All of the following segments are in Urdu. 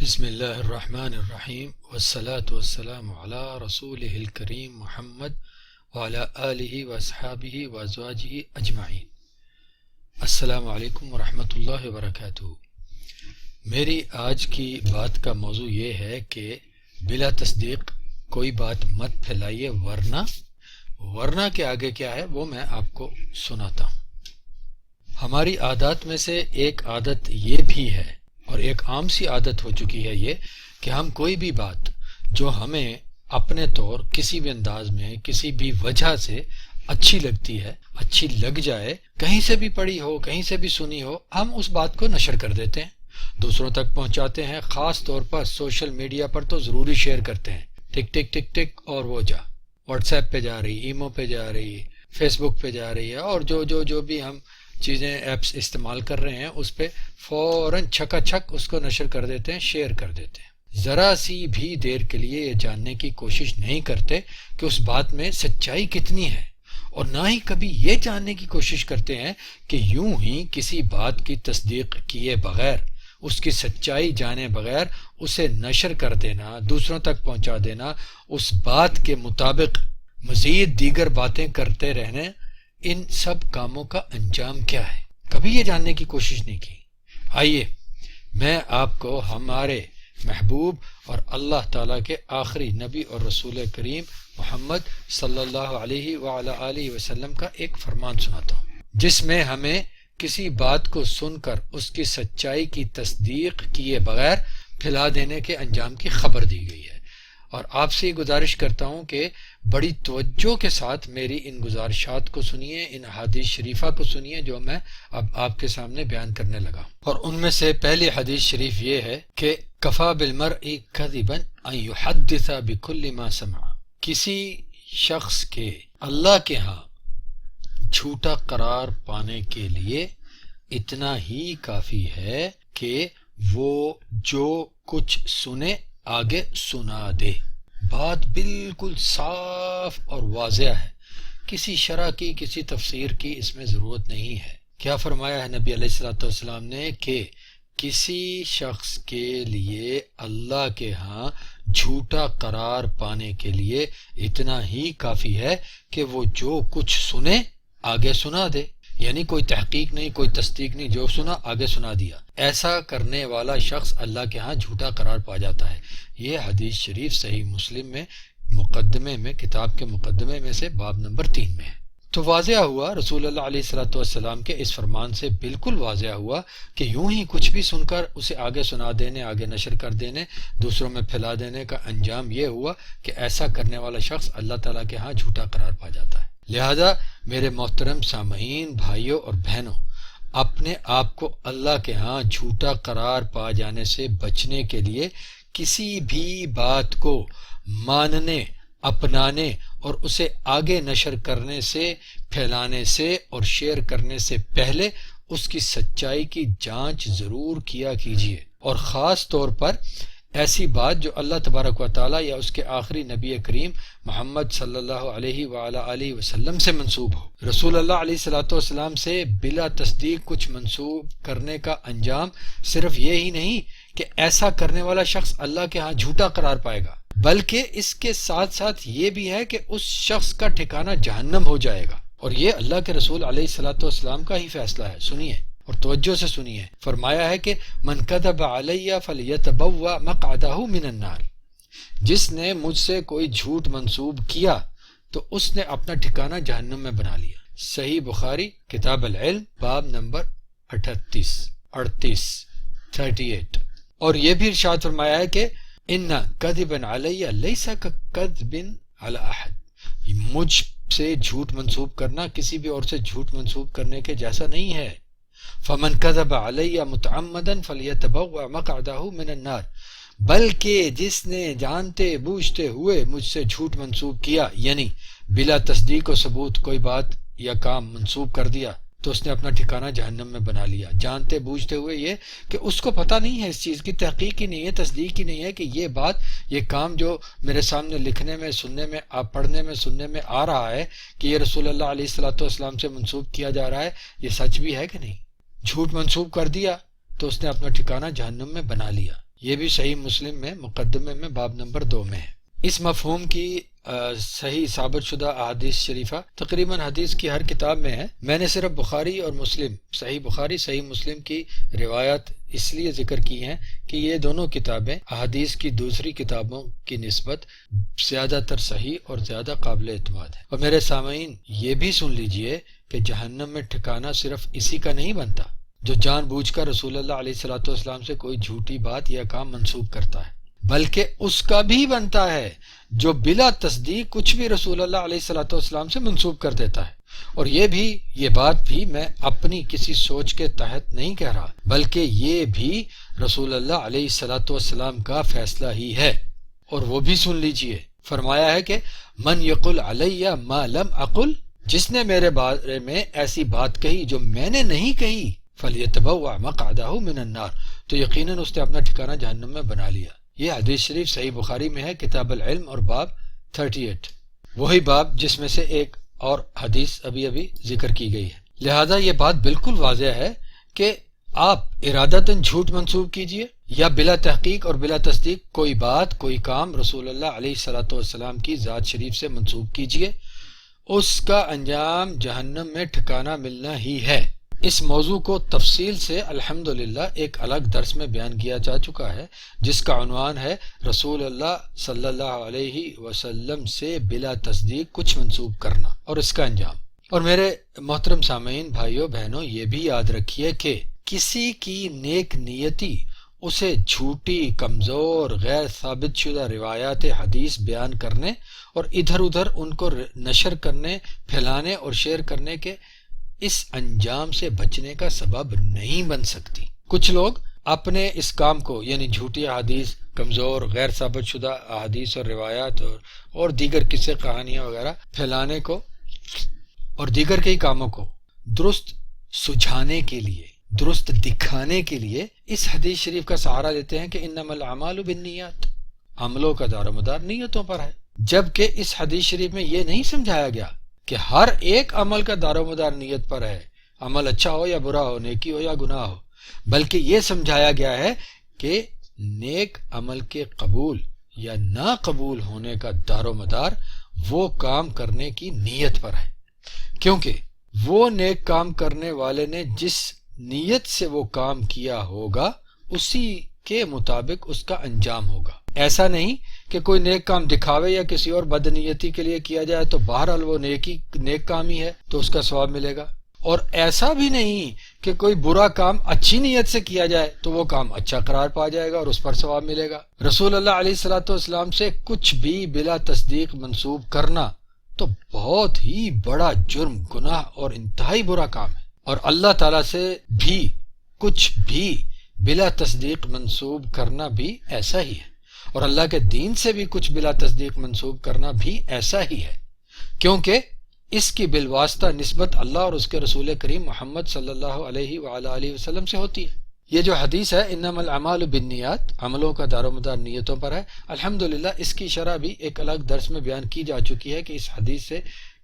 بسم اللہ الرحمن الرحیم والصلاة والسلام علی رسولہ الکریم محمد وعلی آلہ واصحابہ وازواجہ اجمعین۔ السلام علیکم ورحمۃ اللہ وبرکاتہ۔ میری آج کی بات کا موضوع یہ ہے کہ بلا تصدیق کوئی بات مت پھیلائیے، ورنہ کے آگے کیا ہے وہ میں آپ کو سناتا ہوں۔ ہماری عادات میں سے ایک عادت یہ بھی ہے، اور ایک عام سی عادت ہو چکی ہے یہ، کہ ہم کوئی بھی بات جو ہمیں اپنے طور کسی بھی انداز میں کسی بھی وجہ سے اچھی لگتی ہے، اچھی لگ جائے، کہیں سے بھی پڑھی ہو کہیں سے بھی سنی ہو، ہم اس بات کو نشر کر دیتے ہیں، دوسروں تک پہنچاتے ہیں۔ خاص طور پر سوشل میڈیا پر تو ضروری شیئر کرتے ہیں، ٹک ٹک ٹک ٹک اور وہ جا واٹس ایپ پہ جا رہی، ایمو پہ جا رہی، فیس بک پہ جا رہی ہے، اور جو بھی ہم چیزیں ایپس استعمال کر رہے ہیں اس پہ فوراً چھکا چھک اس کو نشر کر دیتے ہیں، شیئر کر دیتے ہیں۔ ذرا سی بھی دیر کے لیے یہ جاننے کی کوشش نہیں کرتے کہ اس بات میں سچائی کتنی ہے، اور نہ ہی کبھی یہ جاننے کی کوشش کرتے ہیں کہ یوں ہی کسی بات کی تصدیق کیے بغیر، اس کی سچائی جانے بغیر اسے نشر کر دینا، دوسروں تک پہنچا دینا، اس بات کے مطابق مزید دیگر باتیں کرتے رہنے، ان سب کاموں کا انجام کیا ہے؟ کبھی یہ جاننے کی کوشش نہیں کی۔ آئیے میں آپ کو ہمارے محبوب اور اللہ تعالیٰ کے آخری نبی اور رسول کریم محمد صلی اللہ علیہ وعلی آلہ وسلم کا ایک فرمان سناتا ہوں، جس میں ہمیں کسی بات کو سن کر اس کی سچائی کی تصدیق کیے بغیر پھیلا دینے کے انجام کی خبر دی گئی ہے۔ اور آپ سے گزارش کرتا ہوں کہ بڑی توجہ کے ساتھ میری ان گزارشات کو سنیے، ان حدیث شریفہ کو سنیے جو میں اب آپ کے سامنے بیان کرنے لگا ہوں۔ اور ان میں سے پہلی حدیث شریف یہ ہے کہ کفا بالمرء کذبا ان یحدث بکل ما سمع، کسی شخص کے اللہ کے ہاں جھوٹا قرار پانے کے لیے اتنا ہی کافی ہے کہ وہ جو کچھ سنے آگے سنا دے۔ بات بالکل صاف اور واضح ہے، کسی شرح کی کسی تفسیر کی اس میں ضرورت نہیں ہے۔ کیا فرمایا ہے نبی علیہ السلام نے کہ کسی شخص کے لیے اللہ کے ہاں جھوٹا قرار پانے کے لیے اتنا ہی کافی ہے کہ وہ جو کچھ سنے آگے سنا دے، یعنی کوئی تحقیق نہیں، کوئی تصدیق نہیں، جو سنا آگے سنا دیا۔ ایسا کرنے والا شخص اللہ کے ہاں جھوٹا قرار پا جاتا ہے۔ یہ حدیث شریف صحیح مسلم میں مقدمے میں، کتاب کے مقدمے میں سے باب نمبر 3 میں ہے۔ تو واضح ہوا، رسول اللہ علیہ السلام کے اس فرمان سے بالکل واضح ہوا کہ یوں ہی کچھ بھی سن کر اسے آگے سنا دینے، آگے نشر کر دینے، دوسروں میں پھیلا دینے کا انجام یہ ہوا کہ ایسا کرنے والا شخص اللہ تعالیٰ کے ہاں جھوٹا قرار پا جاتا ہے۔ لہذا میرے محترم سامعین، بھائیوں اور بہنوں، اپنے آپ کو اللہ کے ہاں جھوٹا قرار پا جانے سے بچنے کے لیے کسی بھی بات کو ماننے، اپنانے اور اسے آگے نشر کرنے سے، پھیلانے سے اور شیئر کرنے سے پہلے اس کی سچائی کی جانچ ضرور کیا کیجیے، اور خاص طور پر ایسی بات جو اللہ تبارک و تعالیٰ یا اس کے آخری نبی کریم محمد صلی اللہ علیہ وعلی آلہ وسلم سے منسوب ہو۔ رسول اللہ علیہ السلام سے بلا تصدیق کچھ منسوب کرنے کا انجام صرف یہ ہی نہیں کہ ایسا کرنے والا شخص اللہ کے ہاں جھوٹا قرار پائے گا، بلکہ اس کے ساتھ ساتھ یہ بھی ہے کہ اس شخص کا ٹھکانہ جہنم ہو جائے گا، اور یہ اللہ کے رسول علیہ السلام کا ہی فیصلہ ہے۔ سنیے اور توجہ سے سنیے، فرمایا ہے کہ من کذب علی فلیتبوأ مقعدہ من النار، جس نے مجھ سے کوئی جھوٹ منسوب کیا تو اس نے اپنا ٹھکانہ جہنم میں بنا لیا۔ صحیح بخاری کتاب العلم باب نمبر 38۔ اور یہ بھی ارشاد فرمایا ہے کہ ان کذبا علی لیس ککذب علی احد، مجھ سے جھوٹ منسوب کرنا کسی بھی اور سے جھوٹ منسوب کرنے کے جیسا نہیں ہے۔ فمن کذب علی متعمدا فلیتبوأ مقعدہ من النار، بلکہ جس نے جانتے بوجھتے ہوئے مجھ سے جھوٹ منسوب کیا، یعنی بلا تصدیق و ثبوت کوئی بات یا کام منسوب کر دیا، تو اس نے اپنا ٹھکانہ جہنم میں بنا لیا۔ جانتے بوجھتے ہوئے یہ کہ اس کو پتہ نہیں ہے، اس چیز کی تحقیق ہی نہیں ہے، تصدیق ہی نہیں ہے کہ یہ بات، یہ کام جو میرے سامنے لکھنے میں، سننے میں، پڑھنے میں، سننے میں آ رہا ہے کہ یہ رسول اللہ علیہ السلام سے منسوب کیا جا رہا ہے، یہ سچ بھی ہے کہ نہیں۔ جھوٹ منسوب کر دیا تو اس نے اپنا ٹھکانہ جہنم میں بنا لیا۔ یہ بھی صحیح مسلم میں مقدمے میں باب نمبر 2 میں ہے۔ اس مفہوم کی صحیح ثابت شدہ احادیث شریفہ تقریباً حدیث کی ہر کتاب میں ہے۔ میں نے صرف بخاری اور مسلم، صحیح بخاری صحیح مسلم کی روایات اس لیے ذکر کی ہیں کہ یہ دونوں کتابیں احادیث کی دوسری کتابوں کی نسبت زیادہ تر صحیح اور زیادہ قابل اعتماد ہے۔ اور میرے سامعین یہ بھی سن لیجئے کہ جہنم میں ٹھکانہ صرف اسی کا نہیں بنتا جو جان بوجھ کر رسول اللہ علیہ الصلوۃ والسلام سے کوئی جھوٹی بات یا کام منسوب کرتا ہے، بلکہ اس کا بھی بنتا ہے جو بلا تصدیق کچھ بھی رسول اللہ علیہ الصلوۃ والسلام سے منسوب کر دیتا ہے۔ اور یہ بات بھی میں اپنی کسی سوچ کے تحت نہیں کہہ رہا، بلکہ یہ بھی رسول اللہ علیہ الصلوۃ والسلام کا فیصلہ ہی ہے۔ اور وہ بھی سن لیجئے، فرمایا ہے کہ من یقل علیہ ما لم اقل، جس نے میرے بارے میں ایسی بات کہی جو میں نے نہیں کہی، فلیتبوأ مقعدہ من النار، تو یقیناً اس نے اپنا ٹھکانہ جہنم میں بنا لیا۔ یہ حدیث شریف صحیح بخاری میں ہے، کتاب العلم اور باب 38، وہی باب جس میں سے ایک اور حدیث ابھی ذکر کی گئی ہے۔ لہذا یہ بات بالکل واضح ہے کہ آپ ارادتاً جھوٹ منسوب کیجئے یا بلا تحقیق اور بلا تصدیق کوئی بات کوئی کام رسول اللہ علیہ الصلوۃ والسلام کی ذات شریف سے منسوب کیجئے، اس کا انجام جہنم میں ٹھکانہ ملنا ہی ہے۔ اس موضوع کو تفصیل سے الحمدللہ ایک الگ درس میں بیان کیا جا چکا ہے، جس کا عنوان ہے رسول اللہ صلی اللہ علیہ وسلم سے بلا تصدیق کچھ منسوب کرنا اور اس کا انجام۔ اور میرے محترم سامعین، بھائیوں بہنوں، یہ بھی یاد رکھیے کہ کسی کی نیک نیتی اسے جھوٹی، کمزور، غیر ثابت شدہ روایات حدیث بیان کرنے اور ادھر ادھر ان کو نشر کرنے، پھیلانے اور شیئر کرنے کے اس انجام سے بچنے کا سبب نہیں بن سکتی۔ کچھ لوگ اپنے اس کام کو، یعنی جھوٹی احادیث، کمزور، غیر ثابت شدہ احادیث اور روایات اور دیگر قصے، کہانیاں وغیرہ پھیلانے کو اور دیگر کئی کاموں کو درست سجھانے کے لیے، درست دکھانے کے لیے اس حدیث شریف کا سہارا لیتے ہیں کہ انما الاعمال بالنیات، عملوں کا دار و مدار نیتوں پر ہے، جبکہ اس حدیث شریف میں یہ نہیں سمجھایا گیا کہ ہر ایک عمل کا دار و مدار نیت پر ہے، عمل اچھا ہو یا برا ہو، نیکی ہو یا گناہ ہو، بلکہ یہ سمجھایا گیا ہے کہ نیک عمل کے قبول یا نا قبول ہونے کا دار و مدار وہ کام کرنے کی نیت پر ہے، کیونکہ وہ نیک کام کرنے والے نے جس نیت سے وہ کام کیا ہوگا اسی کے مطابق اس کا انجام ہوگا۔ ایسا نہیں کہ کوئی نیک کام دکھاوے یا کسی اور بدنیتی کے لیے کیا جائے تو بہرحال وہ نیک کام ہی ہے تو اس کا ثواب ملے گا، اور ایسا بھی نہیں کہ کوئی برا کام اچھی نیت سے کیا جائے تو وہ کام اچھا قرار پا جائے گا اور اس پر ثواب ملے گا۔ رسول اللہ علیہ الصلوۃ والسلام سے کچھ بھی بلا تصدیق منسوب کرنا تو بہت ہی بڑا جرم، گناہ اور انتہائی برا کام ہے، اور اللہ تعالیٰ سے بھی کچھ بھی بلا تصدیق منسوب کرنا بھی ایسا ہی ہے، اور اللہ کے دین سے بھی کچھ بلا تصدیق منسوب کرنا بھی ایسا ہی ہے، کیونکہ اس کی بالواسطہ نسبت اللہ اور اس کے رسول کریم محمد صلی اللہ علیہ وآلہ وسلم سے ہوتی ہے۔ یہ جو حدیث ہے انما الاعمال بالنیات، عملوں کا دار و مدار نیتوں پر ہے، الحمدللہ اس کی شرح بھی ایک الگ درس میں بیان کی جا چکی ہے کہ اس حدیث سے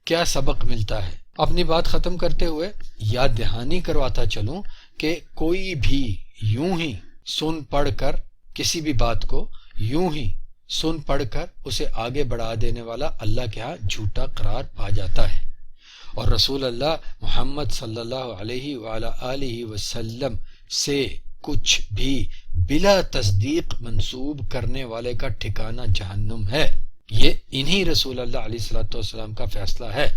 کیا سبق ملتا ہے۔ اپنی بات ختم کرتے ہوئے یاد دہانی کرواتا چلوں کہ کوئی بھی یوں ہی سن پڑھ کر کسی بھی بات کو یوں ہی سن پڑھ کر اسے آگے بڑھا دینے والا اللہ کے ہاں جھوٹا قرار پا جاتا ہے، اور رسول اللہ محمد صلی اللہ علیہ وآلہ وسلم سے کچھ بھی بلا تصدیق منسوب کرنے والے کا ٹھکانہ جہنم ہے۔ یہ انہی رسول اللہ علیہ الصلوۃ والسلام کا فیصلہ ہے،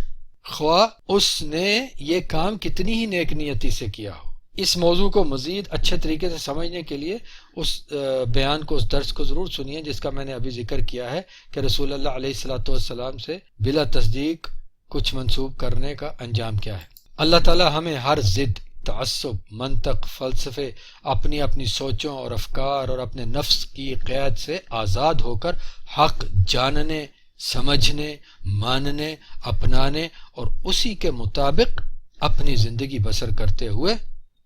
خواہ اس نے یہ کام کتنی ہی نیک نیتی سے کیا ہو۔ اس موضوع کو مزید اچھے طریقے سے سمجھنے کے لیے اس بیان کو، اس درس کو ضرور سنیے جس کا میں نے ابھی ذکر کیا ہے کہ رسول اللہ علیہ الصلوۃ والسلام سے بلا تصدیق کچھ منسوب کرنے کا انجام کیا ہے۔ اللہ تعالی ہمیں ہر ضد، تعصب، منطق، فلسفے، اپنی سوچوں اور افکار اور اپنے نفس کی قید سے آزاد ہو کر حق جاننے، سمجھنے، ماننے، اپنانے اور اسی کے مطابق اپنی زندگی بسر کرتے ہوئے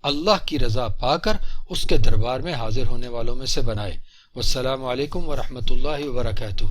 اللہ کی رضا پا کر اس کے دربار میں حاضر ہونے والوں میں سے بنائے۔ والسلام علیکم ورحمۃ اللہ وبرکاتہ۔